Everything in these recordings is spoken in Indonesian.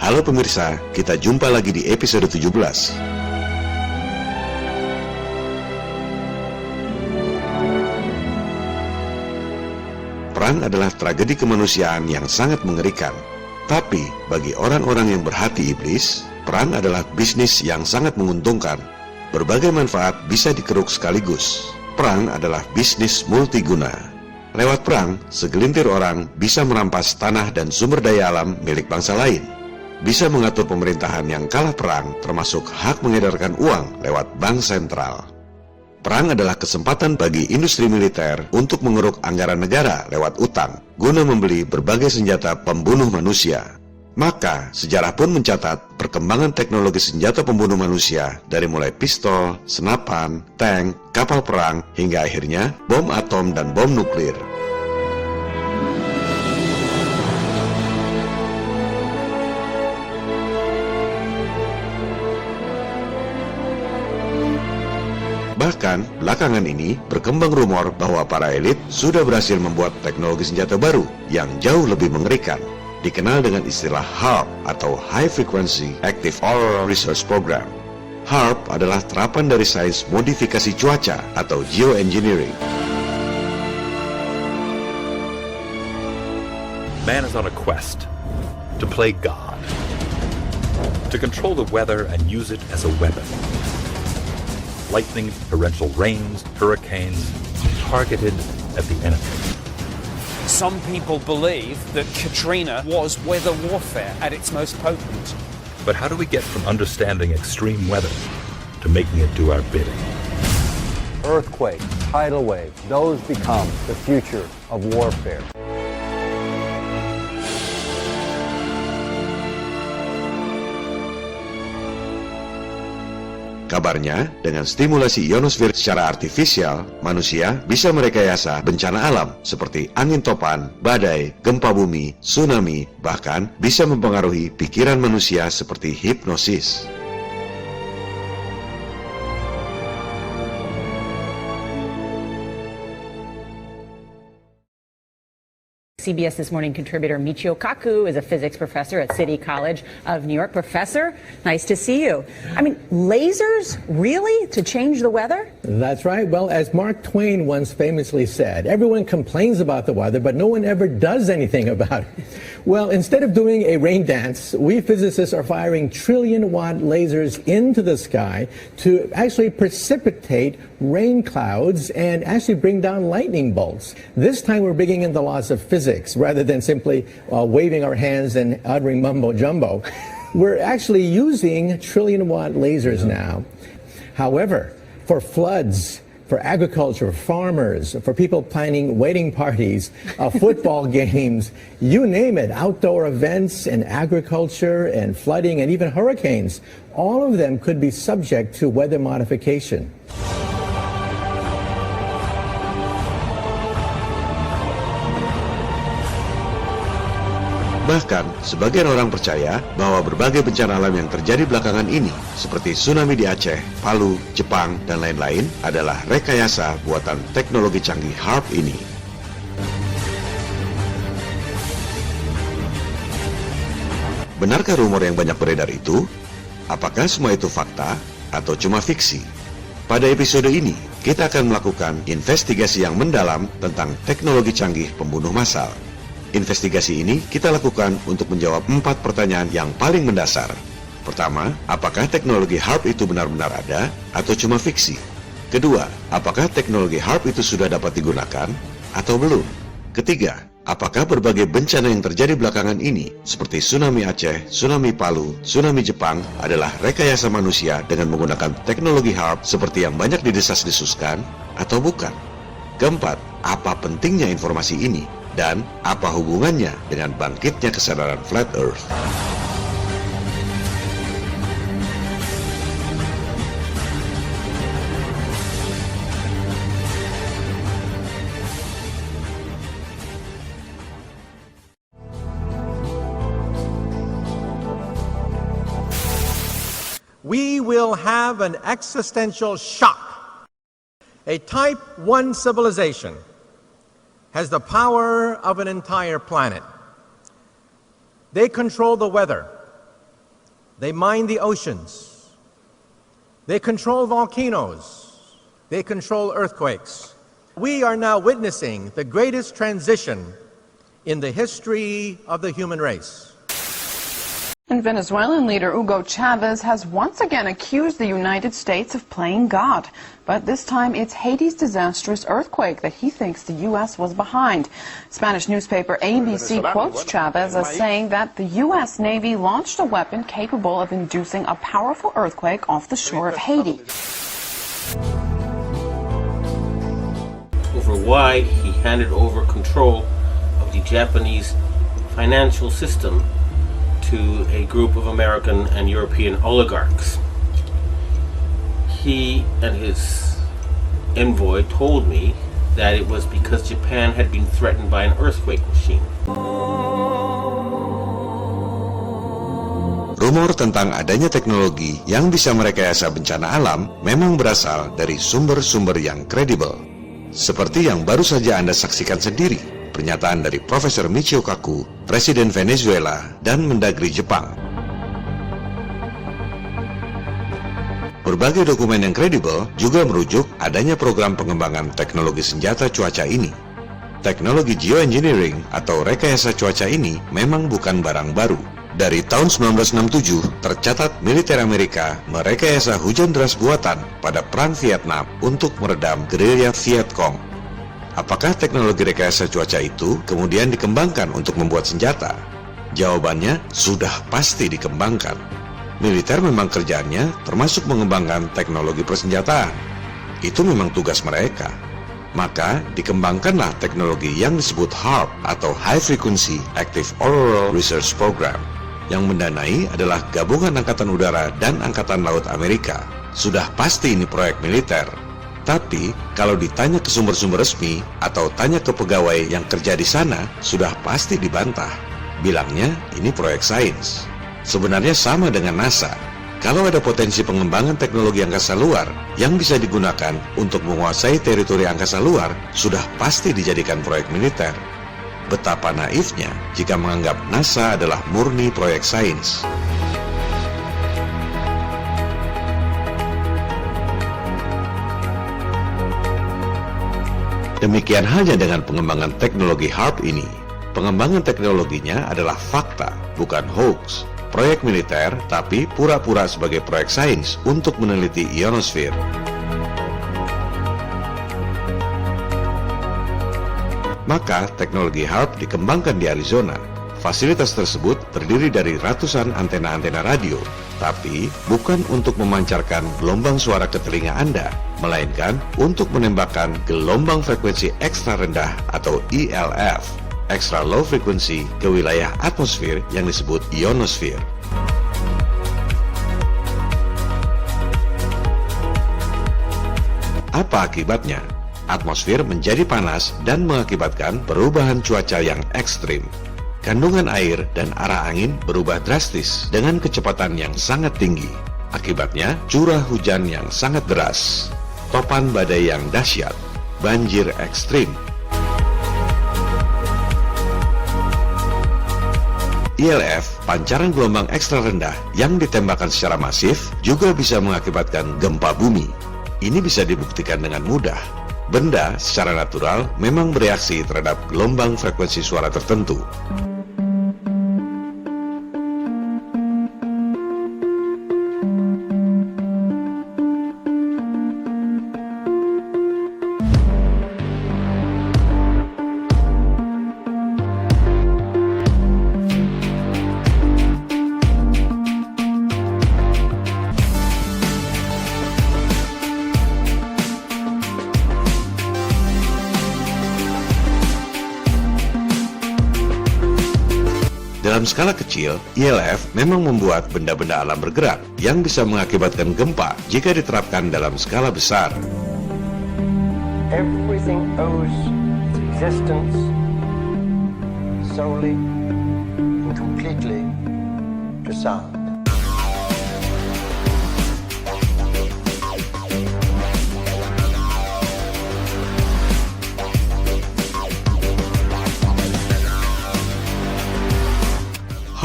Halo pemirsa, kita jumpa lagi di episode 17. Perang adalah tragedi kemanusiaan yang sangat mengerikan. Tapi, bagi orang-orang yang berhati iblis, perang adalah bisnis yang sangat menguntungkan. Berbagai manfaat bisa dikeruk sekaligus. Perang adalah bisnis multiguna. Lewat perang, segelintir orang bisa merampas tanah dan sumber daya alam milik bangsa lain. Bisa mengatur pemerintahan yang kalah perang, termasuk hak mengedarkan uang lewat bank sentral. Perang adalah kesempatan bagi industri militer untuk mengeruk anggaran negara lewat utang, guna membeli berbagai senjata pembunuh manusia. Maka, sejarah pun mencatat perkembangan teknologi senjata pembunuh manusia dari mulai pistol, senapan, tank, kapal perang, hingga akhirnya bom atom dan bom nuklir. Bahkan, belakangan ini berkembang rumor bahwa para elit sudah berhasil membuat teknologi senjata baru yang jauh lebih mengerikan, dikenal dengan istilah HAARP atau High Frequency Active Auroral Research Program. HAARP adalah terapan dari sains modifikasi cuaca atau geoengineering. Man is on a quest to play God, to control the weather and use it as a weapon. Lightning, torrential rains, hurricanes, targeted at the enemy. Some people believe that Katrina was weather warfare at its most potent. But how do we get from understanding extreme weather to making it do our bidding? Earthquake, tidal wave, those become the future of warfare. Kabarnya, dengan stimulasi ionosfer secara artifisial, manusia bisa merekayasa bencana alam seperti angin topan, badai, gempa bumi, tsunami, bahkan bisa mempengaruhi pikiran manusia seperti hipnosis. CBS This Morning contributor Michio Kaku is a physics professor at City College of New York. Professor, nice to see you. I mean, lasers, really, to change the weather? That's right. Well, as Mark Twain once famously said, everyone complains about the weather, but no one ever does anything about it. Well, instead of doing a rain dance, we physicists are firing trillion-watt lasers into the sky to actually precipitate rain clouds and actually bring down lightning bolts. This time we're bringing in the laws of physics rather than simply waving our hands and uttering mumbo-jumbo. We're actually using trillion-watt lasers now. However, for floods, for agriculture, farmers, for people planning wedding parties, football games, you name it, outdoor events and agriculture and flooding and even hurricanes, all of them could be subject to weather modification. Bahkan, sebagian orang percaya bahwa berbagai bencana alam yang terjadi belakangan ini, seperti tsunami di Aceh, Palu, Jepang, dan lain-lain, adalah rekayasa buatan teknologi canggih HAARP ini. Benarkah rumor yang banyak beredar itu? Apakah semua itu fakta atau cuma fiksi? Pada episode ini, kita akan melakukan investigasi yang mendalam tentang teknologi canggih pembunuh massal. Investigasi ini kita lakukan untuk menjawab 4 pertanyaan yang paling mendasar. Pertama, apakah teknologi HAARP itu benar-benar ada atau cuma fiksi? Kedua, apakah teknologi HAARP itu sudah dapat digunakan atau belum? Ketiga, apakah berbagai bencana yang terjadi belakangan ini, seperti tsunami Aceh, tsunami Palu, tsunami Jepang, adalah rekayasa manusia dengan menggunakan teknologi HAARP seperti yang banyak didesas-desuskan atau bukan? Keempat, apa pentingnya informasi ini? Dan apa hubungannya dengan bangkitnya kesadaran Flat Earth? We will have an existential shock. A Type 1 civilization has the power of an entire planet. They control the weather. They mine the oceans. They control volcanoes. They control earthquakes. We are now witnessing the greatest transition in the history of the human race. And Venezuelan leader Hugo Chavez has once again accused the United States of playing God. But this time it's Haiti's disastrous earthquake that he thinks the U.S. was behind. Spanish newspaper ABC quotes Chavez as saying that the U.S. Navy launched a weapon capable of inducing a powerful earthquake off the shore of Haiti. Over why he handed over control of the Japanese financial system to a group of American and European oligarchs. He and his envoy told me that it was because Japan had been threatened by an earthquake machine. Rumor tentang adanya teknologi yang bisa merekayasa bencana alam memang berasal dari sumber-sumber yang kredibel. Seperti yang baru saja Anda saksikan sendiri, pernyataan dari Profesor Michio Kaku, Presiden Venezuela dan Mendagri Jepang. Berbagai dokumen yang kredibel juga merujuk adanya program pengembangan teknologi senjata cuaca ini. Teknologi geoengineering atau rekayasa cuaca ini memang bukan barang baru. Dari tahun 1967, tercatat militer Amerika merekayasa hujan deras buatan pada Perang Vietnam untuk meredam gerilya Viet Cong. Apakah teknologi rekayasa cuaca itu kemudian dikembangkan untuk membuat senjata? Jawabannya sudah pasti dikembangkan. Militer memang kerjaannya termasuk mengembangkan teknologi persenjataan. Itu memang tugas mereka. Maka dikembangkanlah teknologi yang disebut HAARP atau High Frequency Active Auroral Research Program. Yang mendanai adalah Gabungan Angkatan Udara dan Angkatan Laut Amerika. Sudah pasti ini proyek militer. Tapi, kalau ditanya ke sumber-sumber resmi atau tanya ke pegawai yang kerja di sana, sudah pasti dibantah. Bilangnya ini proyek sains. Sebenarnya sama dengan NASA. Kalau ada potensi pengembangan teknologi angkasa luar yang bisa digunakan untuk menguasai teritori angkasa luar, sudah pasti dijadikan proyek militer. Betapa naifnya jika menganggap NASA adalah murni proyek sains. Demikian halnya dengan pengembangan teknologi HAARP ini. Pengembangan teknologinya adalah fakta, bukan hoax. Proyek militer, tapi pura-pura sebagai proyek sains untuk meneliti ionosfer. Maka teknologi HAARP dikembangkan di Arizona. Fasilitas tersebut terdiri dari ratusan antena-antena radio, tapi bukan untuk memancarkan gelombang suara ke telinga Anda, melainkan untuk menembakkan gelombang frekuensi ekstra rendah atau ELF, extra low frequency, ke wilayah atmosfer yang disebut ionosfer. Apa akibatnya? Atmosfer menjadi panas dan mengakibatkan perubahan cuaca yang ekstrim. Kandungan air dan arah angin berubah drastis dengan kecepatan yang sangat tinggi. Akibatnya, curah hujan yang sangat deras, topan badai yang dahsyat, banjir ekstrim. ELF, pancaran gelombang ekstra rendah yang ditembakkan secara masif, juga bisa mengakibatkan gempa bumi. Ini bisa dibuktikan dengan mudah. Benda secara natural memang bereaksi terhadap gelombang frekuensi suara tertentu. Dalam skala kecil, ELF memang membuat benda-benda alam bergerak yang bisa mengakibatkan gempa jika diterapkan dalam skala besar. Everything owes its existence solely and completely to sound.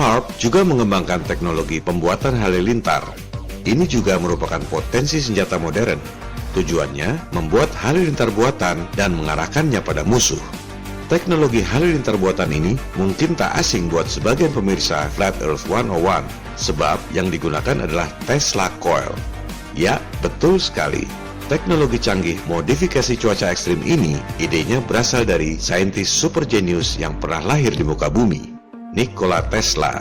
HAARP juga mengembangkan teknologi pembuatan halilintar. Ini juga merupakan potensi senjata modern. Tujuannya membuat halilintar buatan dan mengarahkannya pada musuh. Teknologi halilintar buatan ini mungkin tak asing buat sebagian pemirsa Flat Earth 101, sebab yang digunakan adalah Tesla Coil. Ya, betul sekali. Teknologi canggih modifikasi cuaca ekstrim ini, idenya berasal dari saintis super jenius yang pernah lahir di muka bumi, Nikola Tesla.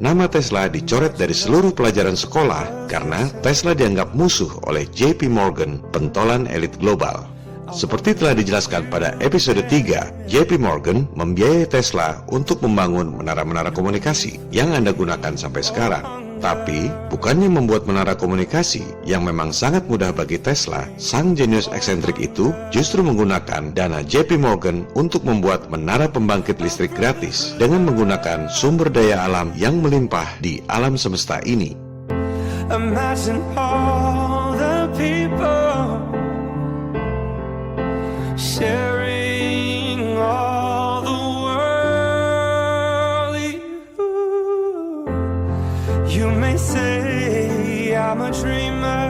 Nama Tesla dicoret dari seluruh pelajaran sekolah karena Tesla dianggap musuh oleh JP Morgan, pentolan elit global. Seperti telah dijelaskan pada episode 3, JP Morgan membiayai Tesla untuk membangun menara-menara komunikasi yang Anda gunakan sampai sekarang. Tapi, bukannya membuat menara komunikasi yang memang sangat mudah bagi Tesla, sang jenius eksentrik itu justru menggunakan dana JP Morgan untuk membuat menara pembangkit listrik gratis dengan menggunakan sumber daya alam yang melimpah di alam semesta ini. Imagine all the people sharing all the world. You may say I'm a dreamer,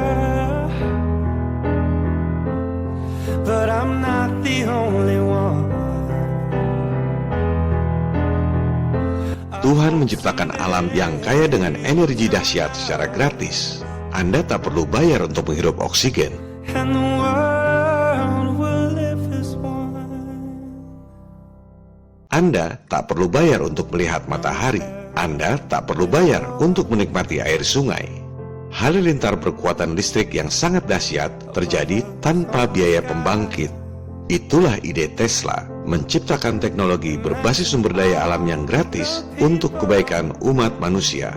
but I'm not the only one. Tuhan menciptakan alam yang kaya dengan energi dahsyat secara gratis. Anda tak perlu bayar untuk menghirup oksigen. And the world will live as one. Anda tak perlu bayar untuk melihat matahari. Anda tak perlu bayar untuk menikmati air sungai. Halilintar berkuatan listrik yang sangat dahsyat terjadi tanpa biaya pembangkit. Itulah ide Tesla, menciptakan teknologi berbasis sumber daya alam yang gratis untuk kebaikan umat manusia.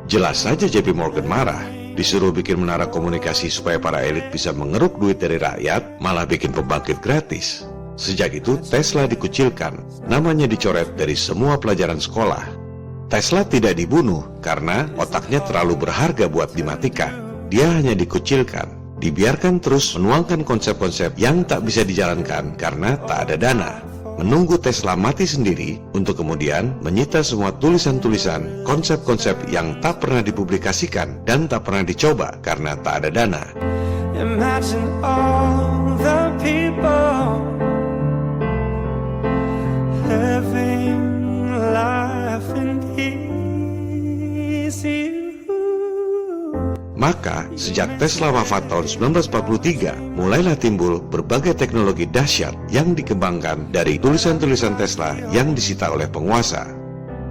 Jelas saja JP Morgan marah, disuruh bikin menara komunikasi supaya para elit bisa mengeruk duit dari rakyat, malah bikin pembangkit gratis. Sejak itu Tesla dikucilkan, namanya dicoret dari semua pelajaran sekolah. Tesla tidak dibunuh karena otaknya terlalu berharga buat dimatikan. Dia hanya dikucilkan, dibiarkan terus menuangkan konsep-konsep yang tak bisa dijalankan karena tak ada dana. Menunggu Tesla mati sendiri untuk kemudian menyita semua tulisan-tulisan, konsep-konsep yang tak pernah dipublikasikan dan tak pernah dicoba karena tak ada dana. Imagine all the people living life in peace. Maka, sejak Tesla wafat tahun 1943, mulailah timbul berbagai teknologi dahsyat yang dikembangkan dari tulisan-tulisan Tesla yang disita oleh penguasa.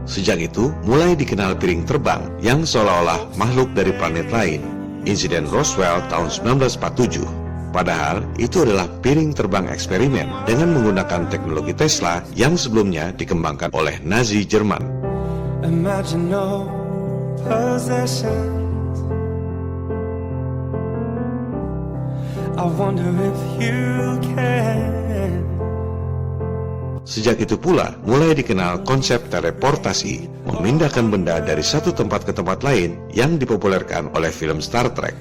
Sejak itu, mulai dikenal piring terbang yang seolah-olah makhluk dari planet lain, insiden Roswell tahun 1947. Padahal, itu adalah piring terbang eksperimen dengan menggunakan teknologi Tesla yang sebelumnya dikembangkan oleh Nazi Jerman. Imagine no possession. I wonder if you can. Sejak itu pula, mulai dikenal konsep teleportasi, memindahkan benda dari satu tempat ke tempat lain yang dipopulerkan oleh film Star Trek.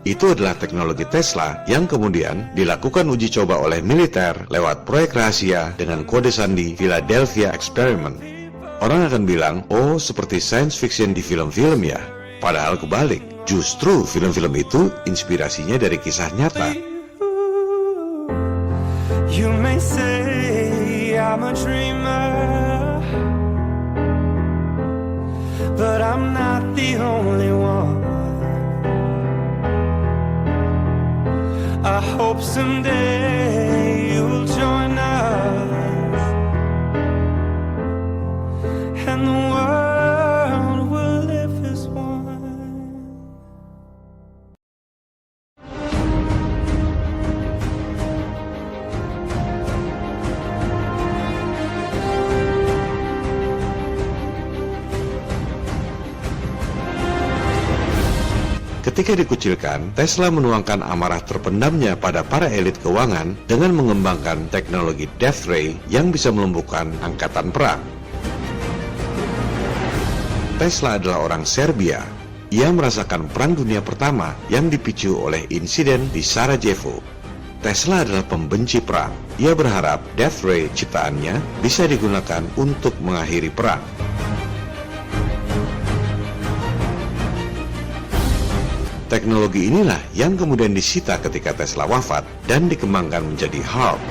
Itu adalah teknologi Tesla yang kemudian dilakukan uji coba oleh militer lewat proyek rahasia dengan kode sandi Philadelphia Experiment. Orang akan bilang, oh seperti science fiction di film-film ya. Padahal kebalik, justru film-film itu inspirasinya dari kisah nyata. You may say I'm a dreamer, but I'm not the only one. I hope someday you'll join us, and the world will live as one. Ketika dikucilkan, Tesla menuangkan amarah terpendamnya pada para elit keuangan dengan mengembangkan teknologi Death Ray yang bisa melumpuhkan angkatan perang. Tesla adalah orang Serbia. Ia merasakan Perang Dunia Pertama yang dipicu oleh insiden di Sarajevo. Tesla adalah pembenci perang. Ia berharap Death Ray ciptaannya bisa digunakan untuk mengakhiri perang. Teknologi inilah yang kemudian disita ketika Tesla wafat dan dikembangkan menjadi HAARP.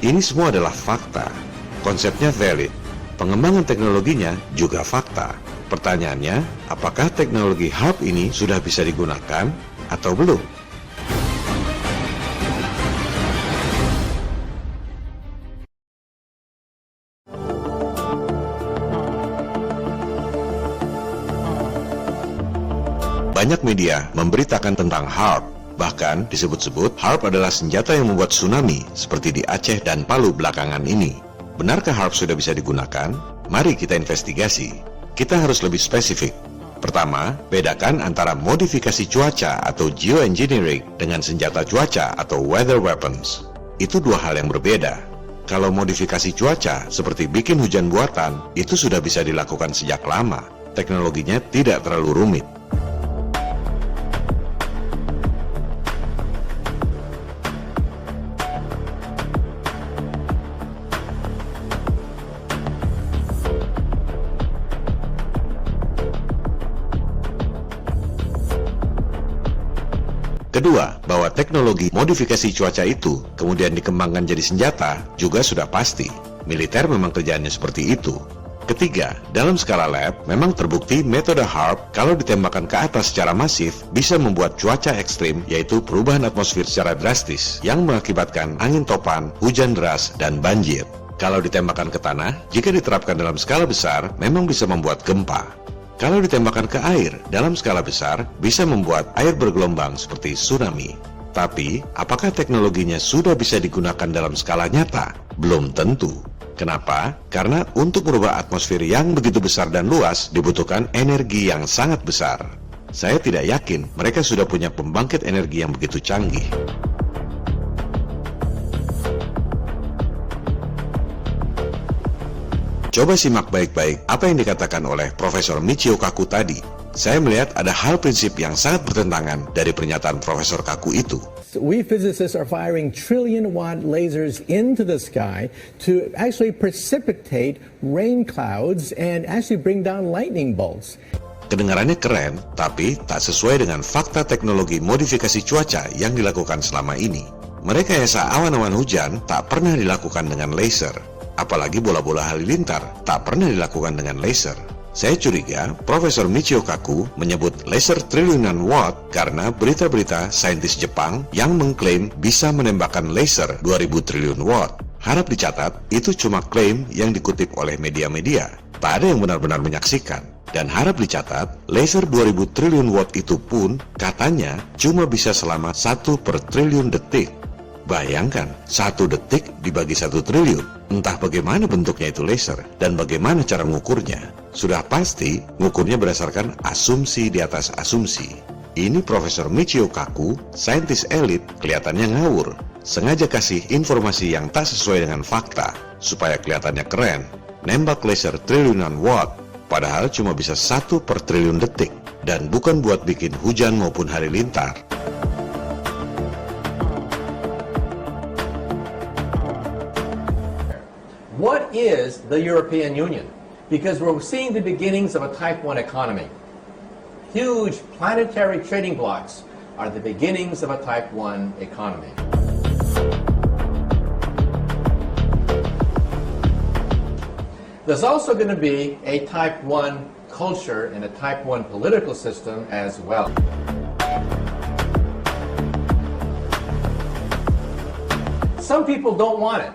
Ini semua adalah fakta. Konsepnya valid. Pengembangan teknologinya juga fakta. Pertanyaannya, apakah teknologi HAARP ini sudah bisa digunakan atau belum? Banyak media memberitakan tentang HAARP. Bahkan disebut-sebut HAARP adalah senjata yang membuat tsunami seperti di Aceh dan Palu belakangan ini. Benarkah HAARP sudah bisa digunakan? Mari kita investigasi. Kita harus lebih spesifik. Pertama, bedakan antara modifikasi cuaca atau geoengineering dengan senjata cuaca atau weather weapons. Itu dua hal yang berbeda. Kalau modifikasi cuaca seperti bikin hujan buatan, itu sudah bisa dilakukan sejak lama. Teknologinya tidak terlalu rumit. Kedua, bahwa teknologi modifikasi cuaca itu kemudian dikembangkan jadi senjata juga sudah pasti. Militer memang kerjaannya seperti itu. Ketiga, dalam skala lab, memang terbukti metode HAARP kalau ditembakkan ke atas secara masif bisa membuat cuaca ekstrim, yaitu perubahan atmosfer secara drastis yang mengakibatkan angin topan, hujan deras, dan banjir. Kalau ditembakkan ke tanah, jika diterapkan dalam skala besar, memang bisa membuat gempa. Kalau ditembakkan ke air dalam skala besar, bisa membuat air bergelombang seperti tsunami. Tapi, apakah teknologinya sudah bisa digunakan dalam skala nyata? Belum tentu. Kenapa? Karena untuk merubah atmosfer yang begitu besar dan luas, dibutuhkan energi yang sangat besar. Saya tidak yakin mereka sudah punya pembangkit energi yang begitu canggih. Coba simak baik-baik apa yang dikatakan oleh Profesor Michio Kaku tadi. Saya melihat ada hal prinsip yang sangat bertentangan dari pernyataan Profesor Kaku itu. We physicists are firing trillion-watt lasers into the sky to actually precipitate rain clouds and actually bring down lightning bolts. Kedengarannya keren, tapi tak sesuai dengan fakta teknologi modifikasi cuaca yang dilakukan selama ini. Merekayasa awan-awan hujan tak pernah dilakukan dengan laser. Apalagi bola-bola halilintar tak pernah dilakukan dengan laser. Saya curiga Profesor Michio Kaku menyebut laser triliunan watt karena berita-berita saintis Jepang yang mengklaim bisa menembakkan laser 2000 triliun watt. Harap dicatat, itu cuma klaim yang dikutip oleh media-media. Tak ada yang benar-benar menyaksikan. Dan harap dicatat, laser 2000 triliun watt itu pun katanya cuma bisa selama 1 per triliun detik. Bayangkan, 1 detik dibagi 1 triliun. Entah bagaimana bentuknya itu laser dan bagaimana cara mengukurnya. Sudah pasti, mengukurnya berdasarkan asumsi di atas asumsi. Ini Profesor Michio Kaku, saintis elit, kelihatannya ngawur. Sengaja kasih informasi yang tak sesuai dengan fakta, supaya kelihatannya keren. Nembak laser triliunan watt, padahal cuma bisa 1 per triliun detik. Dan bukan buat bikin hujan maupun halilintar. What is the European Union? Because we're seeing the beginnings of a Type 1 economy. Huge planetary trading blocks are the beginnings of a Type 1 economy. There's also going to be a Type 1 culture and a Type 1 political system as well. Some people don't want it.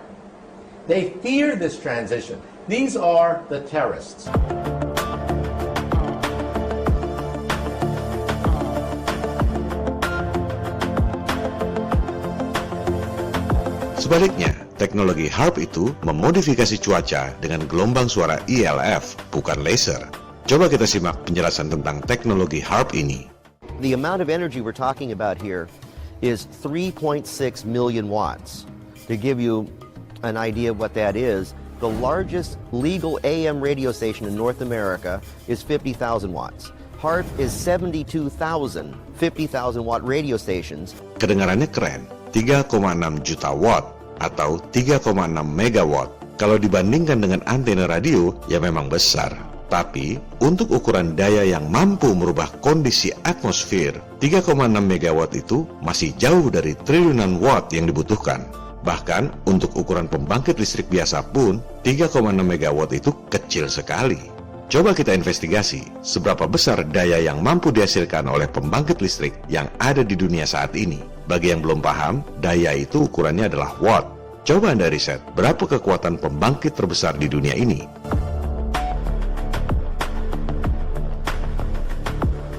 They fear this transition. These are the terrorists. Sebaliknya, teknologi HAARP itu memodifikasi cuaca dengan gelombang suara ELF, bukan laser. Coba kita simak penjelasan tentang teknologi HARP ini. The amount of energy we're talking about here is 3.6 million watts. To give you an idea of what that is, the largest legal AM radio station in North America is 50,000 watts. HARP is 72,000 50,000 watt radio stations. Kedengarannya keren, 3,6 juta watt atau 3,6 megawatt. Kalau dibandingkan dengan antena radio, ya memang besar. Tapi, untuk ukuran daya yang mampu merubah kondisi atmosfer, 3,6 megawatt itu masih jauh dari triliunan watt yang dibutuhkan. Bahkan, untuk ukuran pembangkit listrik biasa pun, 3,6 megawatt itu kecil sekali. Coba kita investigasi seberapa besar daya yang mampu dihasilkan oleh pembangkit listrik yang ada di dunia saat ini. Bagi yang belum paham, daya itu ukurannya adalah watt. Coba Anda riset, berapa kekuatan pembangkit terbesar di dunia ini?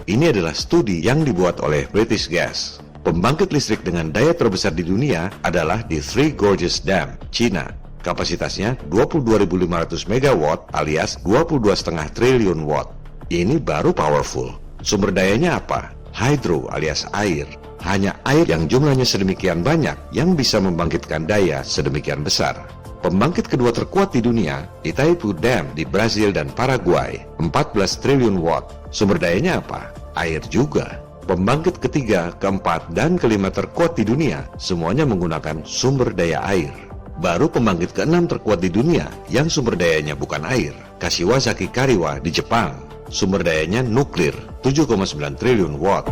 Ini adalah studi yang dibuat oleh British Gas. Pembangkit listrik dengan daya terbesar di dunia adalah di Three Gorges Dam, China. Kapasitasnya 22.500 megawatt alias 22,5 triliun watt. Ini baru powerful. Sumber dayanya apa? Hydro alias air. Hanya air yang jumlahnya sedemikian banyak yang bisa membangkitkan daya sedemikian besar. Pembangkit kedua terkuat di dunia, Itaipu Dam di Brazil dan Paraguay, 14 triliun watt. Sumber dayanya apa? Air juga. Pembangkit ketiga, keempat, dan kelima terkuat di dunia, semuanya menggunakan sumber daya air. Baru pembangkit keenam terkuat di dunia yang sumber dayanya bukan air, Kashiwazaki Kariwa di Jepang. Sumber dayanya nuklir, 7,9 triliun watt.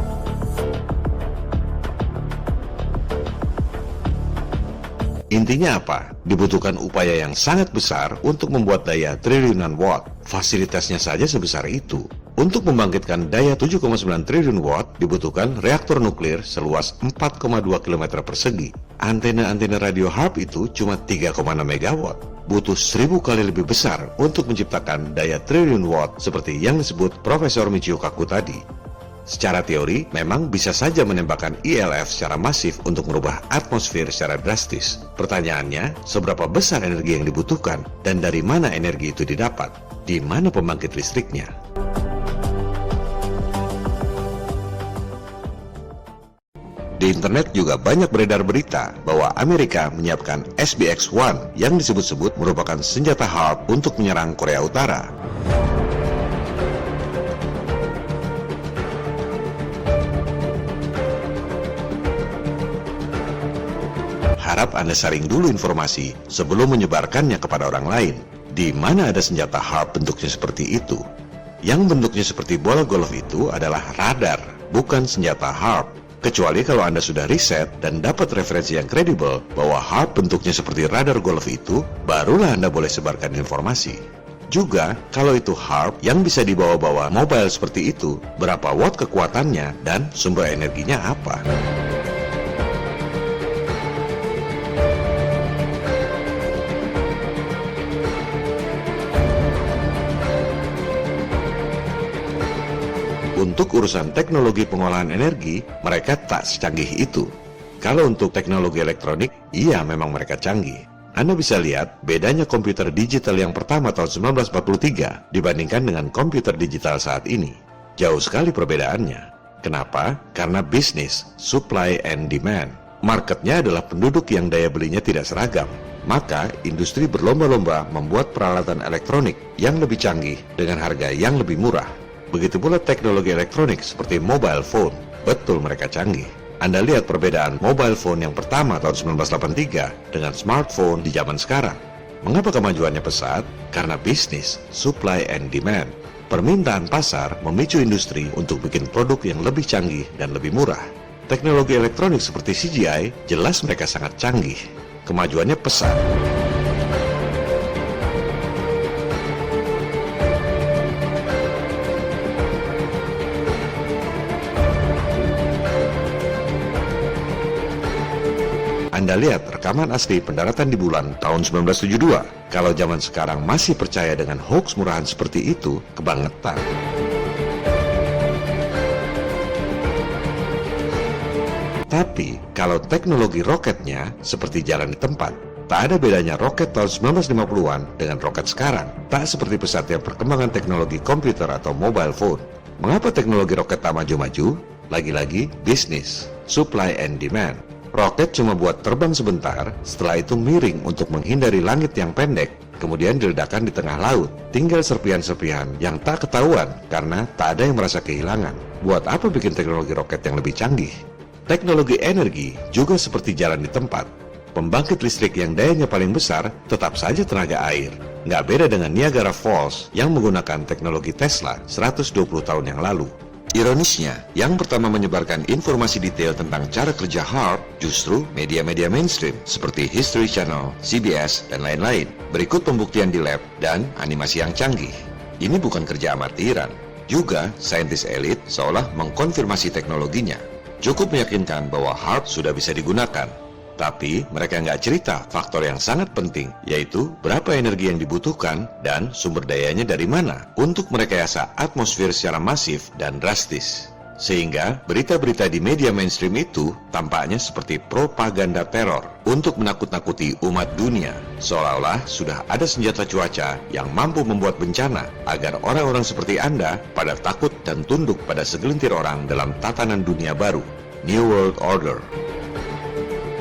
Intinya apa? Dibutuhkan upaya yang sangat besar untuk membuat daya triliunan watt. Fasilitasnya saja sebesar itu. Untuk membangkitkan daya 7,9 triliun watt, dibutuhkan reaktor nuklir seluas 4,2 km persegi. Antena-antena radio HARP itu cuma 3,6 megawatt. Butuh 1000 kali lebih besar untuk menciptakan daya triliun watt seperti yang disebut Profesor Michio Kaku tadi. Secara teori, memang bisa saja menembakkan ILF secara masif untuk merubah atmosfer secara drastis. Pertanyaannya, seberapa besar energi yang dibutuhkan dan dari mana energi itu didapat? Di mana pembangkit listriknya? Di internet juga banyak beredar berita bahwa Amerika menyiapkan SBX-1 yang disebut-sebut merupakan senjata HARP untuk menyerang Korea Utara. Harap Anda saring dulu informasi sebelum menyebarkannya kepada orang lain. Di mana ada senjata HARP bentuknya seperti itu? Yang bentuknya seperti bola golf itu adalah radar, bukan senjata HARP. Kecuali kalau Anda sudah riset dan dapat referensi yang kredibel bahwa HARP bentuknya seperti radar golf itu, barulah Anda boleh sebarkan informasi. Juga, kalau itu HARP yang bisa dibawa-bawa mobile seperti itu, berapa watt kekuatannya dan sumber energinya apa? Untuk urusan teknologi pengolahan energi, mereka tak secanggih itu. Kalau untuk teknologi elektronik, iya memang mereka canggih. Anda bisa lihat bedanya komputer digital yang pertama tahun 1943 dibandingkan dengan komputer digital saat ini. Jauh sekali perbedaannya. Kenapa? Karena bisnis, supply and demand. Marketnya adalah penduduk yang daya belinya tidak seragam. Maka, industri berlomba-lomba membuat peralatan elektronik yang lebih canggih dengan harga yang lebih murah. Begitu pula teknologi elektronik seperti mobile phone. Betul mereka canggih. Anda lihat perbedaan mobile phone yang pertama tahun 1983 dengan smartphone di zaman sekarang. Mengapa kemajuannya pesat? Karena bisnis, supply and demand. Permintaan pasar memicu industri untuk bikin produk yang lebih canggih dan lebih murah. Teknologi elektronik seperti CGI jelas mereka sangat canggih. Kemajuannya pesat. Anda lihat rekaman asli pendaratan di bulan tahun 1972. Kalau zaman sekarang masih percaya dengan hoax murahan seperti itu, kebangetan. Tapi, kalau teknologi roketnya seperti jalan di tempat, tak ada bedanya roket tahun 1950-an dengan roket sekarang. Tak seperti pesatnya perkembangan teknologi komputer atau mobile phone. Mengapa teknologi roket tak maju-maju? Lagi-lagi bisnis, supply and demand. Roket cuma buat terbang sebentar, setelah itu miring untuk menghindari langit yang pendek, kemudian diledakkan di tengah laut. Tinggal serpihan-serpihan yang tak ketahuan karena tak ada yang merasa kehilangan. Buat apa bikin teknologi roket yang lebih canggih? Teknologi energi juga seperti jalan di tempat. Pembangkit listrik yang dayanya paling besar tetap saja tenaga air. Nggak beda dengan Niagara Falls yang menggunakan teknologi Tesla 120 tahun yang lalu. Ironisnya, yang pertama menyebarkan informasi detail tentang cara kerja HAARP justru media-media mainstream seperti History Channel, CBS, dan lain-lain. Berikut pembuktian di lab dan animasi yang canggih. Ini bukan kerja amatiran. Juga, saintis elit seolah mengkonfirmasi teknologinya. Cukup meyakinkan bahwa HAARP sudah bisa digunakan. Tapi mereka nggak cerita faktor yang sangat penting, yaitu berapa energi yang dibutuhkan dan sumber dayanya dari mana untuk merekayasa atmosfer secara masif dan drastis. Sehingga berita-berita di media mainstream itu tampaknya seperti propaganda teror untuk menakut-nakuti umat dunia, seolah-olah sudah ada senjata cuaca yang mampu membuat bencana agar orang-orang seperti Anda pada takut dan tunduk pada segelintir orang dalam tatanan dunia baru, New World Order.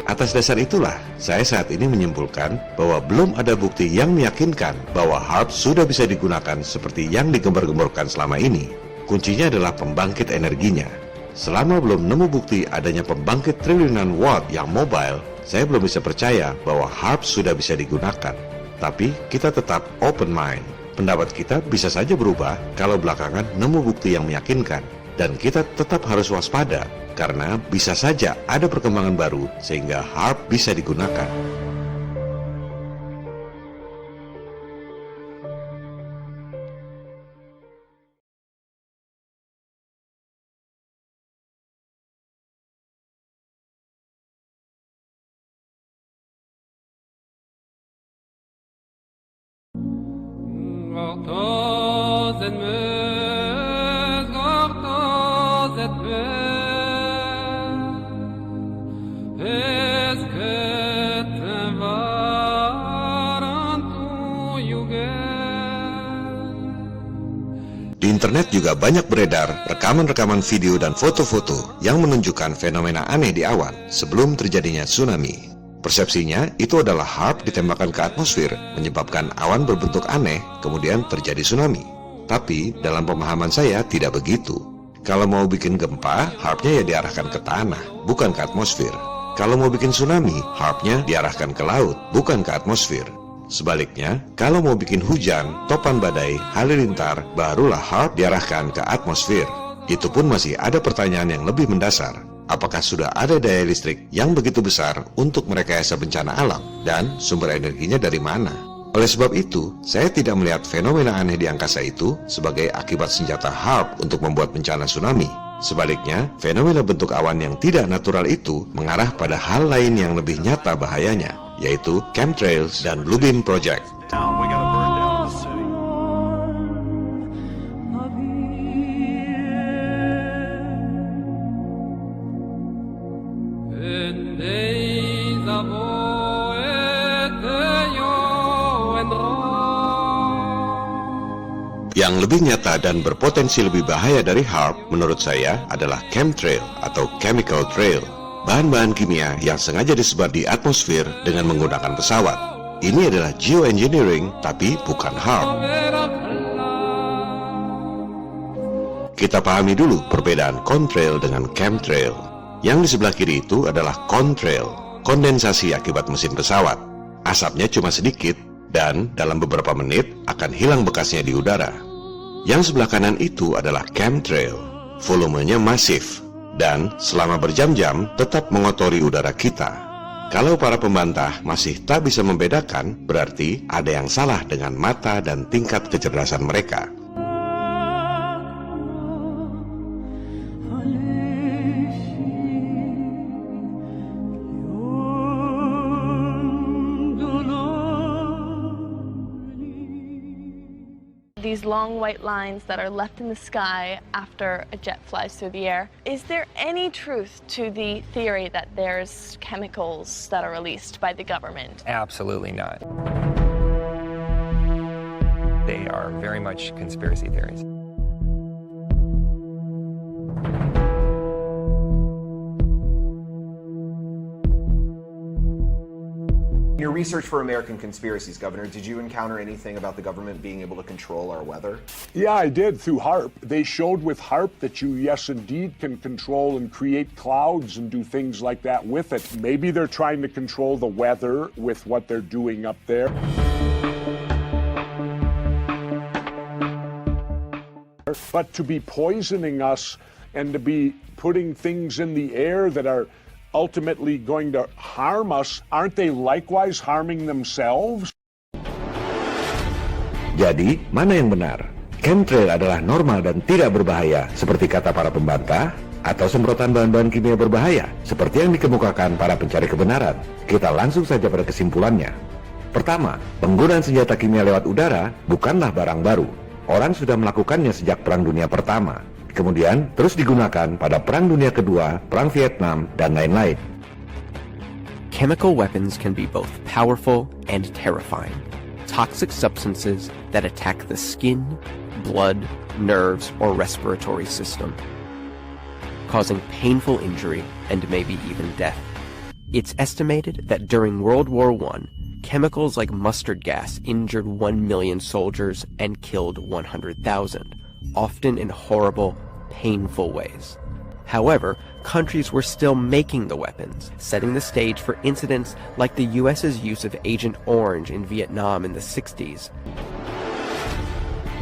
Atas dasar itulah, saya saat ini menyimpulkan bahwa belum ada bukti yang meyakinkan bahwa HAARP sudah bisa digunakan seperti yang digembar-gemborkan selama ini. Kuncinya adalah pembangkit energinya. Selama belum nemu bukti adanya pembangkit triliunan watt yang mobile, saya belum bisa percaya bahwa HAARP sudah bisa digunakan. Tapi kita tetap open mind. Pendapat kita bisa saja berubah kalau belakangan nemu bukti yang meyakinkan. Dan kita tetap harus waspada, karena bisa saja ada perkembangan baru sehingga HAARP bisa digunakan. Di internet juga banyak beredar rekaman-rekaman video dan foto-foto yang menunjukkan fenomena aneh di awan sebelum terjadinya tsunami. Persepsinya itu adalah HAARP ditembakkan ke atmosfer menyebabkan awan berbentuk aneh kemudian terjadi tsunami. Tapi dalam pemahaman saya tidak begitu. Kalau mau bikin gempa, HAARP-nya ya diarahkan ke tanah, bukan ke atmosfer. Kalau mau bikin tsunami, HAARP-nya diarahkan ke laut, bukan ke atmosfer. Sebaliknya, kalau mau bikin hujan, topan badai, halilintar, barulah HAARP diarahkan ke atmosfer. Itu pun masih ada pertanyaan yang lebih mendasar. Apakah sudah ada daya listrik yang begitu besar untuk merekayasa bencana alam? Dan sumber energinya dari mana? Oleh sebab itu, saya tidak melihat fenomena aneh di angkasa itu sebagai akibat senjata HAARP untuk membuat bencana tsunami. Sebaliknya, fenomena bentuk awan yang tidak natural itu mengarah pada hal lain yang lebih nyata bahayanya, yaitu chemtrails dan Blue Beam Project. Yang lebih nyata dan berpotensi lebih bahaya dari HAARP menurut saya adalah chemtrail atau chemical trail. Bahan-bahan kimia yang sengaja disebar di atmosfer dengan menggunakan pesawat. Ini adalah geoengineering tapi bukan HAARP. Kita pahami dulu perbedaan contrail dengan chemtrail. Yang di sebelah kiri itu adalah contrail, kondensasi akibat mesin pesawat. Asapnya cuma sedikit dan dalam beberapa menit akan hilang bekasnya di udara. Yang sebelah kanan itu adalah chemtrail, volumenya masif dan selama berjam-jam tetap mengotori udara kita. Kalau para pembantah masih tak bisa membedakan, berarti ada yang salah dengan mata dan tingkat kecerdasan mereka. these long white lines that are left in the sky after a jet flies through the air. Is there any truth to the theory that there's chemicals that are released by the government? Absolutely not. They are very much conspiracy theories. In your research for American Conspiracies, Governor, did you encounter anything about the government being able to control our weather? Yeah, I did, through HAARP. They showed with HAARP that you, yes, indeed, can control and create clouds and do things like that with it. Maybe they're trying to control the weather with what they're doing up there. But to be poisoning us and to be putting things in the air that are ultimately going to harm us, aren't they likewise harming themselves? Jadi, mana yang benar? Chemtrail adalah normal dan tidak berbahaya seperti kata para pembantah, atau semprotan bahan-bahan kimia berbahaya seperti yang dikemukakan para pencari kebenaran? Kita langsung saja pada kesimpulannya. Pertama, penggunaan senjata kimia lewat udara bukanlah barang baru. Orang sudah melakukannya sejak Perang Dunia Pertama. Kemudian terus digunakan pada Perang Dunia Kedua, Perang Vietnam, dan lain-lain. Chemical weapons can be both powerful and terrifying. Toxic substances that attack the skin, blood, nerves, or respiratory system, causing painful injury and maybe even death. It's estimated that during World War I, chemicals like mustard gas injured 1 million soldiers and killed 100,000, often in horrible, painful ways. However, countries were still making the weapons, setting the stage for incidents like the US's use of Agent Orange in Vietnam in the 60s.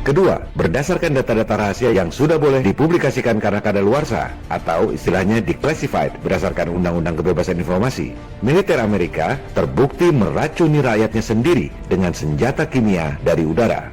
Kedua, berdasarkan data-data rahasia yang sudah boleh dipublikasikan karena kadaluarsa atau istilahnya declassified berdasarkan Undang-Undang Kebebasan Informasi, militer Amerika terbukti meracuni rakyatnya sendiri dengan senjata kimia dari udara.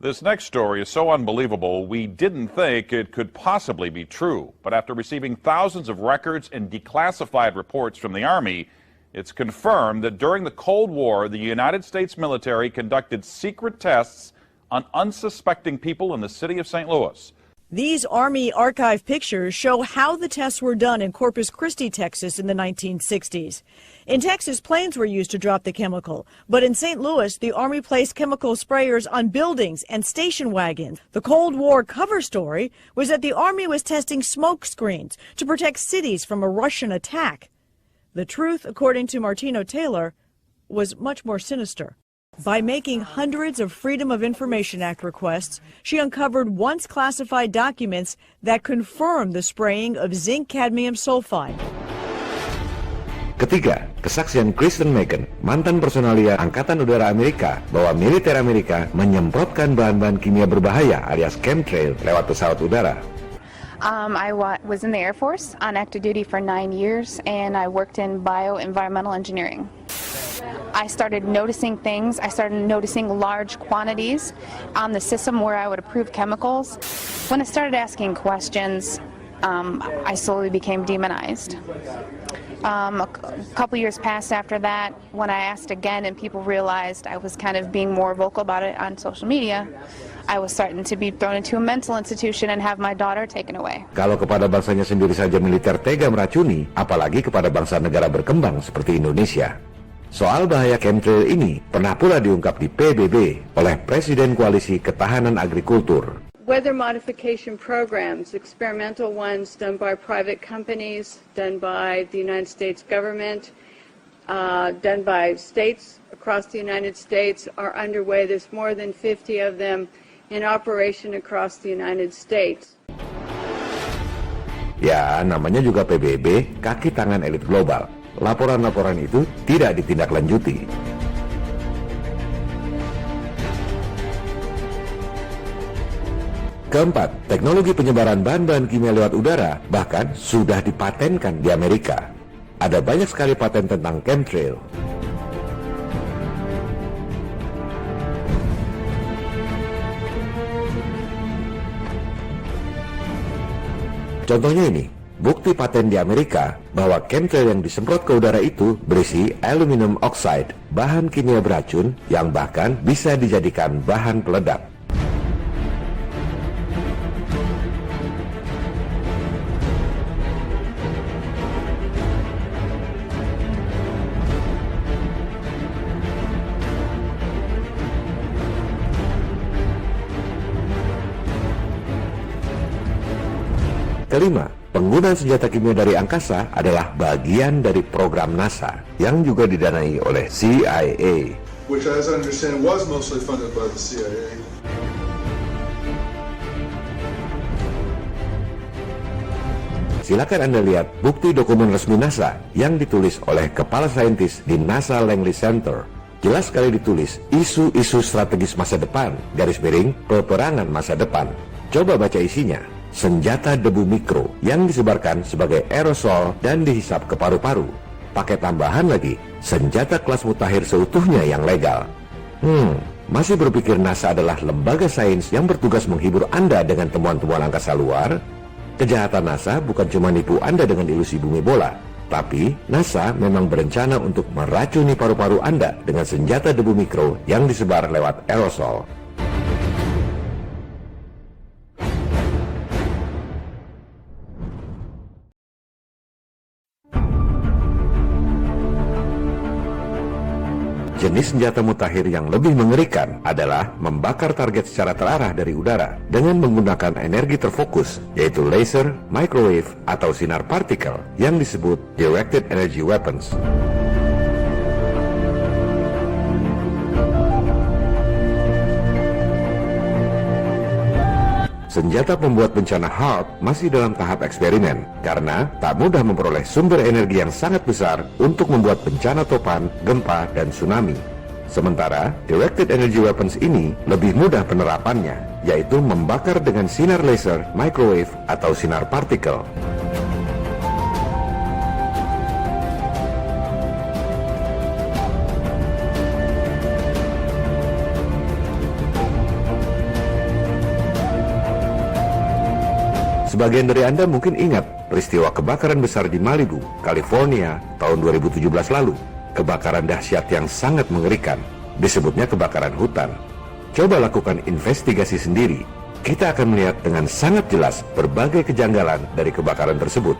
This next story is so unbelievable, we didn't think it could possibly be true. But after receiving thousands of records and declassified reports from the Army, it's confirmed that during the Cold War, the United States military conducted secret tests on unsuspecting people in the city of St. Louis. These Army archive pictures show how the tests were done in Corpus Christi, Texas in the 1960s. In Texas, planes were used to drop the chemical, but in St. Louis, the Army placed chemical sprayers on buildings and station wagons. The Cold War cover story was that the Army was testing smoke screens to protect cities from a Russian attack. The truth, according to Martino Taylor, was much more sinister. By making hundreds of Freedom of Information Act requests, she uncovered once classified documents that confirmed the spraying of zinc cadmium sulfide. Ketiga, kesaksian Kristen Macon, mantan personalia Angkatan Udara Amerika, bahwa militer Amerika menyemprotkan bahan-bahan kimia berbahaya alias chemtrail lewat pesawat udara. I was in the Air Force on active duty for 9 years, and I worked in bioenvironmental engineering. I started noticing things. I started noticing large quantities on the system where I would approve chemicals. When I started asking questions, I slowly became demonized. A couple years passed after that when I asked again and people realized I was kind of being more vocal about it on social media. I was starting to be thrown into a mental institution and have my daughter taken away. Kalau kepada bangsanya sendiri saja militer tega meracuni, apalagi kepada bangsa negara berkembang seperti Indonesia. Soal bahaya chemtrail ini pernah pula diungkap di PBB oleh Presiden Koalisi Ketahanan Agrikultur. Weather modification programs, experimental ones done by private companies, done by the United States government, done by states across the United States are underway. There's more than 50 of them in operation across the United States. Ya, namanya juga PBB, kaki tangan elit global. Laporan-laporan itu tidak ditindaklanjuti. Keempat, teknologi penyebaran bahan-bahan kimia lewat udara bahkan sudah dipatenkan di Amerika. Ada banyak sekali paten tentang chemtrail. Contohnya ini, bukti paten di Amerika bahwa chemtrail yang disemprot ke udara itu berisi aluminium oxide, bahan kimia beracun yang bahkan bisa dijadikan bahan peledak. kelima, penggunaan senjata kimia dari angkasa adalah bagian dari program NASA yang juga didanai oleh CIA. Which, as I understand, was mostly funded by the CIA. Silakan Anda lihat bukti dokumen resmi NASA yang ditulis oleh Kepala Saintis di NASA Langley Center. Jelas sekali ditulis isu-isu strategis masa depan, peperangan masa depan. Coba baca isinya. Senjata debu mikro yang disebarkan sebagai aerosol dan dihisap ke paru-paru. Pakai tambahan lagi, senjata kelas mutakhir seutuhnya yang legal. Masih berpikir NASA adalah lembaga sains yang bertugas menghibur Anda dengan temuan-temuan angkasa luar? Kejahatan NASA bukan cuma nipu Anda dengan ilusi bumi bola, tapi NASA memang berencana untuk meracuni paru-paru Anda dengan senjata debu mikro yang disebar lewat aerosol. Jenis senjata mutakhir yang lebih mengerikan adalah membakar target secara terarah dari udara dengan menggunakan energi terfokus, yaitu laser, microwave, atau sinar partikel yang disebut directed energy weapons. Senjata pembuat bencana HAARP masih dalam tahap eksperimen karena tak mudah memperoleh sumber energi yang sangat besar untuk membuat bencana topan, gempa, dan tsunami. Sementara, Directed Energy Weapons ini lebih mudah penerapannya, yaitu membakar dengan sinar laser, microwave, atau sinar partikel. Sebagian dari Anda mungkin ingat peristiwa kebakaran besar di Malibu, California tahun 2017 lalu. Kebakaran dahsyat yang sangat mengerikan, disebutnya kebakaran hutan. Coba lakukan investigasi sendiri. Kita akan melihat dengan sangat jelas berbagai kejanggalan dari kebakaran tersebut.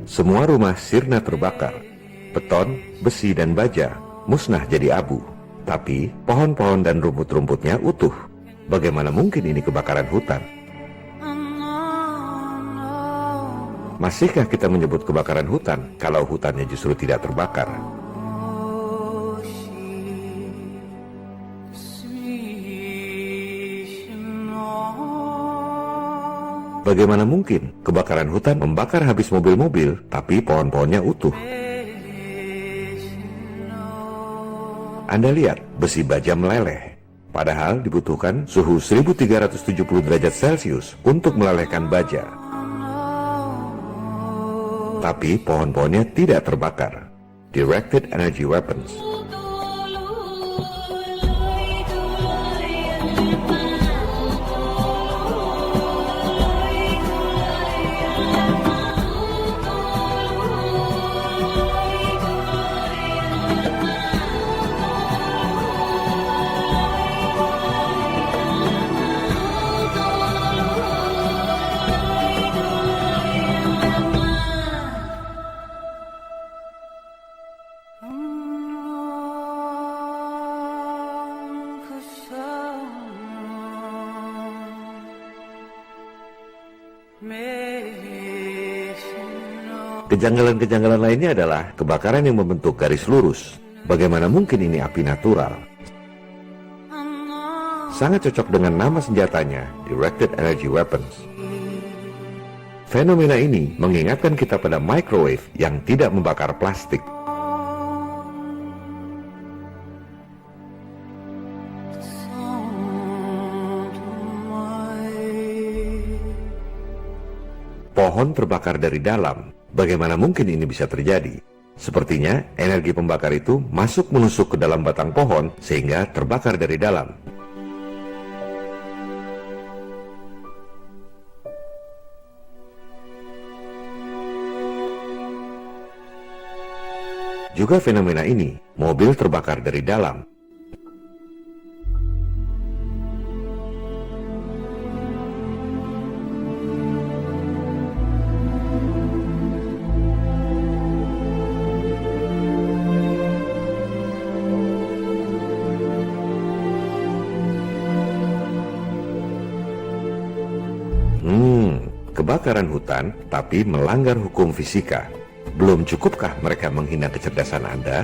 Semua rumah sirna terbakar. Beton, besi, dan baja musnah jadi abu. Tapi pohon-pohon dan rumput-rumputnya utuh. Bagaimana mungkin ini kebakaran hutan? Masihkah kita menyebut kebakaran hutan kalau hutannya justru tidak terbakar? Bagaimana mungkin kebakaran hutan membakar habis mobil-mobil, tapi pohon-pohonnya utuh? Anda lihat, besi baja meleleh. Padahal dibutuhkan suhu 1370 derajat Celcius untuk melelehkan baja. Tapi pohon-pohonnya tidak terbakar. Directed Energy Weapons. Kejanggalan-kejanggalan lainnya adalah kebakaran yang membentuk garis lurus. Bagaimana mungkin ini api natural? Sangat cocok dengan nama senjatanya, Directed Energy Weapons. Fenomena ini mengingatkan kita pada microwave yang tidak membakar plastik. Pohon terbakar dari dalam. Bagaimana mungkin ini bisa terjadi? Sepertinya energi pembakar itu masuk menusuk ke dalam batang pohon sehingga terbakar dari dalam. Juga fenomena ini, mobil terbakar dari dalam. kebakaran hutan, tapi melanggar hukum fisika. Belum cukupkah mereka menghina kecerdasan Anda?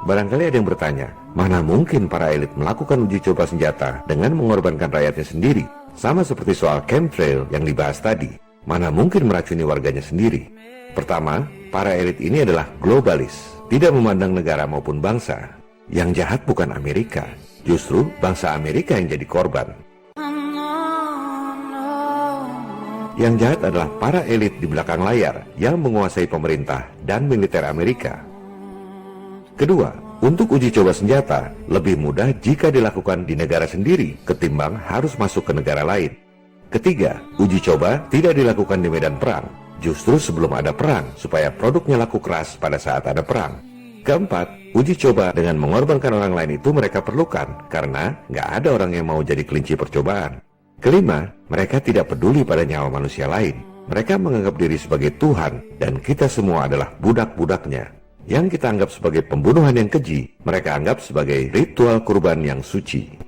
Barangkali ada yang bertanya, mana mungkin para elit melakukan uji coba senjata dengan mengorbankan rakyatnya sendiri? Sama seperti soal chemtrail yang dibahas tadi, mana mungkin meracuni warganya sendiri? Pertama, para elit ini adalah globalis, tidak memandang negara maupun bangsa. Yang jahat bukan Amerika, justru bangsa Amerika yang jadi korban. Yang jahat adalah para elit di belakang layar yang menguasai pemerintah dan militer Amerika. Kedua, untuk uji coba senjata lebih mudah jika dilakukan di negara sendiri ketimbang harus masuk ke negara lain. Ketiga, uji coba tidak dilakukan di medan perang, justru sebelum ada perang supaya produknya laku keras pada saat ada perang. Keempat, uji coba dengan mengorbankan orang lain itu mereka perlukan karena nggak ada orang yang mau jadi kelinci percobaan. Kelima, mereka tidak peduli pada nyawa manusia lain. Mereka menganggap diri sebagai Tuhan dan kita semua adalah budak-budaknya. Yang kita anggap sebagai pembunuhan yang keji, mereka anggap sebagai ritual kurban yang suci.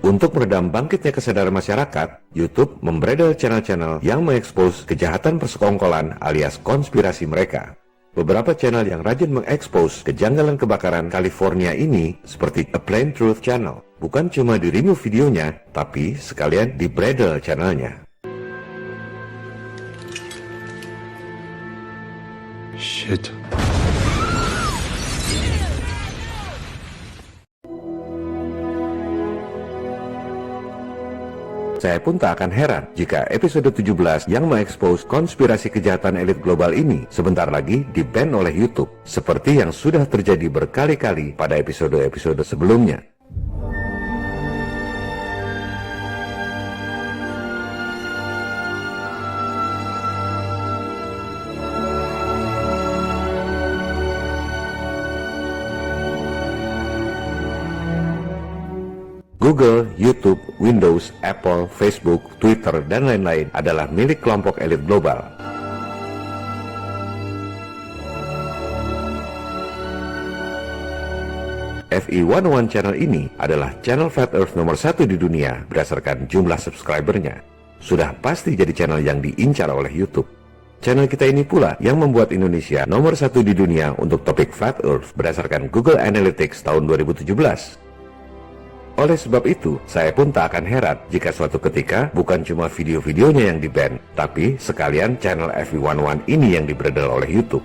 Untuk meredam bangkitnya kesadaran masyarakat, YouTube membredel channel-channel yang mengekspos kejahatan persekongkolan alias konspirasi mereka. Beberapa channel yang rajin mengekspos kejanggalan kebakaran California ini seperti A Plain Truth Channel, bukan cuma di-remove videonya, tapi sekalian di-bredel channelnya. Shit. Saya pun tak akan heran jika episode 17 yang mengekspos konspirasi kejahatan elit global ini sebentar lagi di-ban oleh YouTube, seperti yang sudah terjadi berkali-kali pada episode-episode sebelumnya. Google, YouTube, Windows, Apple, Facebook, Twitter, dan lain-lain adalah milik kelompok elit global. FE101 channel ini adalah channel Flat Earth nomor 1 di dunia berdasarkan jumlah subscribernya. Sudah pasti jadi channel yang diincar oleh YouTube. Channel kita ini pula yang membuat Indonesia nomor 1 di dunia untuk topik Flat Earth berdasarkan Google Analytics tahun 2017. Oleh sebab itu, saya pun tak akan heran jika suatu ketika bukan cuma video-videonya yang di-ban, tapi sekalian channel FE101 ini yang dibredel oleh YouTube.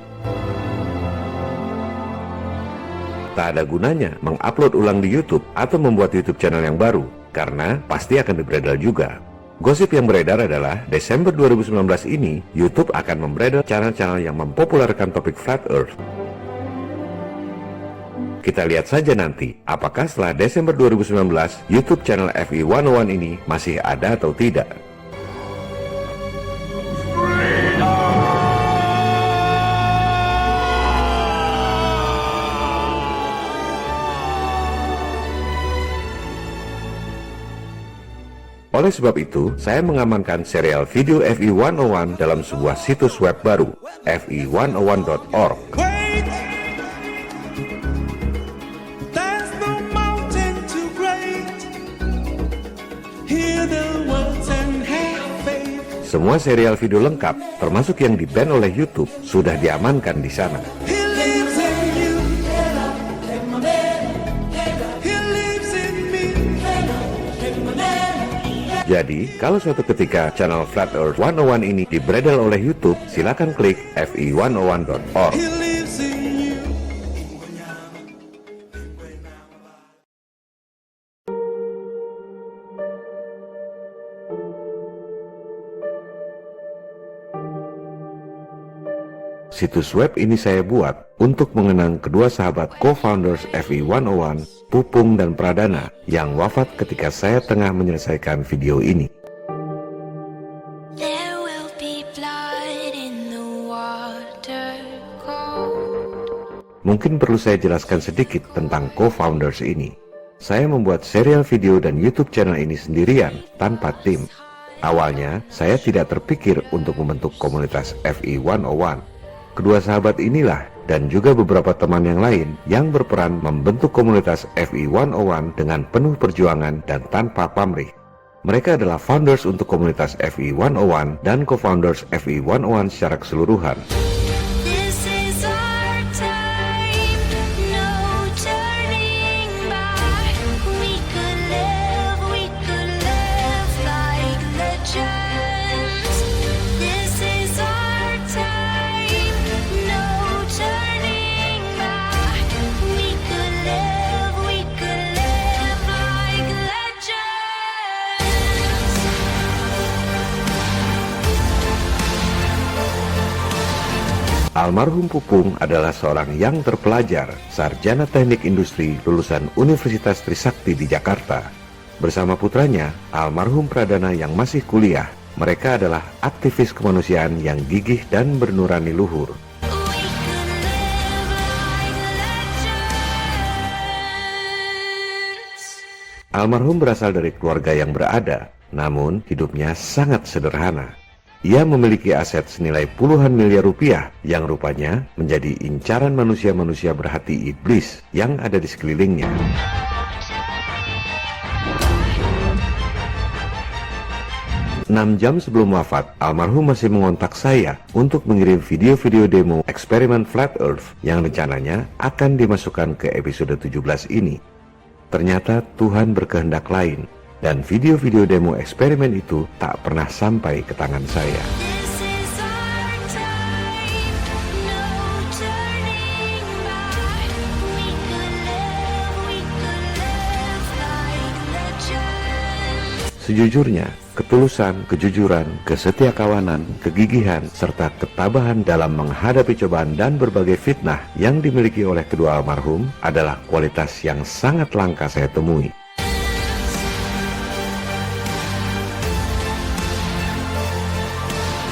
Tak ada gunanya mengupload ulang di YouTube atau membuat YouTube channel yang baru, karena pasti akan dibredel juga. Gosip yang beredar adalah Desember 2019 ini, YouTube akan membredel channel-channel yang mempopulerkan topik Flat Earth. Kita lihat saja nanti, apakah setelah Desember 2019, YouTube channel FE101 ini masih ada atau tidak. Oleh sebab itu, saya mengamankan serial video FE101 dalam sebuah situs web baru, fe101.org. Semua serial video lengkap, termasuk yang di-ban oleh YouTube, sudah diamankan di sana. Jadi, kalau suatu ketika channel Flat Earth 101 ini dibredel oleh YouTube, silakan klik fe101.org. Situs web ini saya buat untuk mengenang kedua sahabat co-founders FE101, Pupung dan Pradana, yang wafat ketika saya tengah menyelesaikan video ini. Mungkin perlu saya jelaskan sedikit tentang co-founders ini. Saya membuat serial video dan YouTube channel ini sendirian, tanpa tim. Awalnya, saya tidak terpikir untuk membentuk komunitas FI 101. Kedua sahabat inilah dan juga beberapa teman yang lain yang berperan membentuk komunitas FI 101 dengan penuh perjuangan dan tanpa pamrih. Mereka adalah founders untuk komunitas FI 101 dan co-founders FI 101 secara keseluruhan. Almarhum Pupung adalah seorang yang terpelajar, sarjana teknik industri lulusan Universitas Trisakti di Jakarta. Bersama putranya, almarhum Pradana yang masih kuliah, mereka adalah aktivis kemanusiaan yang gigih dan bernurani luhur. Almarhum berasal dari keluarga yang berada, namun hidupnya sangat sederhana. Ia memiliki aset senilai puluhan miliar rupiah yang rupanya menjadi incaran manusia-manusia berhati iblis yang ada di sekelilingnya. Enam jam sebelum wafat, almarhum masih mengontak saya untuk mengirim video-video demo eksperimen Flat Earth yang rencananya akan dimasukkan ke episode 17 ini. Ternyata Tuhan berkehendak lain. Dan video-video demo eksperimen itu tak pernah sampai ke tangan saya. Sejujurnya, ketulusan, kejujuran, kesetiakawanan, kegigihan, serta ketabahan dalam menghadapi cobaan dan berbagai fitnah yang dimiliki oleh kedua almarhum adalah kualitas yang sangat langka saya temui.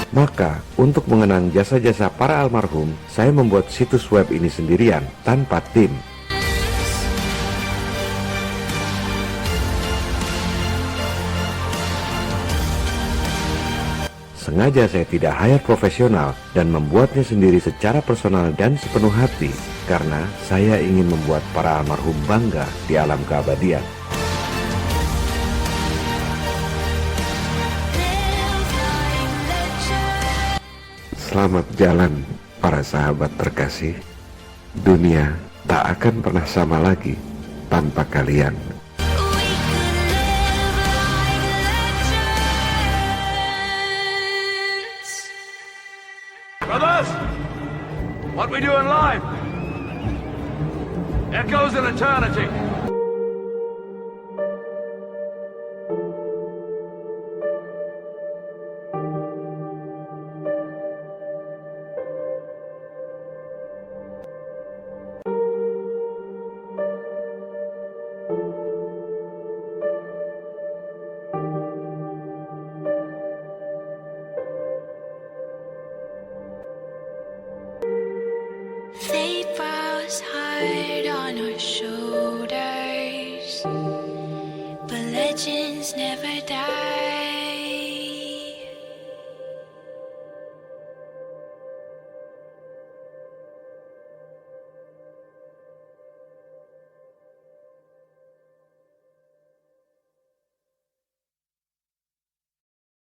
Maka, untuk mengenang jasa-jasa para almarhum, saya membuat situs web ini sendirian, tanpa tim. Sengaja saya tidak hire profesional dan membuatnya sendiri secara personal dan sepenuh hati, karena saya ingin membuat para almarhum bangga di alam keabadian. Selamat jalan, para sahabat terkasih. Dunia tak akan pernah sama lagi tanpa kalian. Brothers, what we do in life echoes in eternity. Fate falls hard on our shoulders, but legends never die.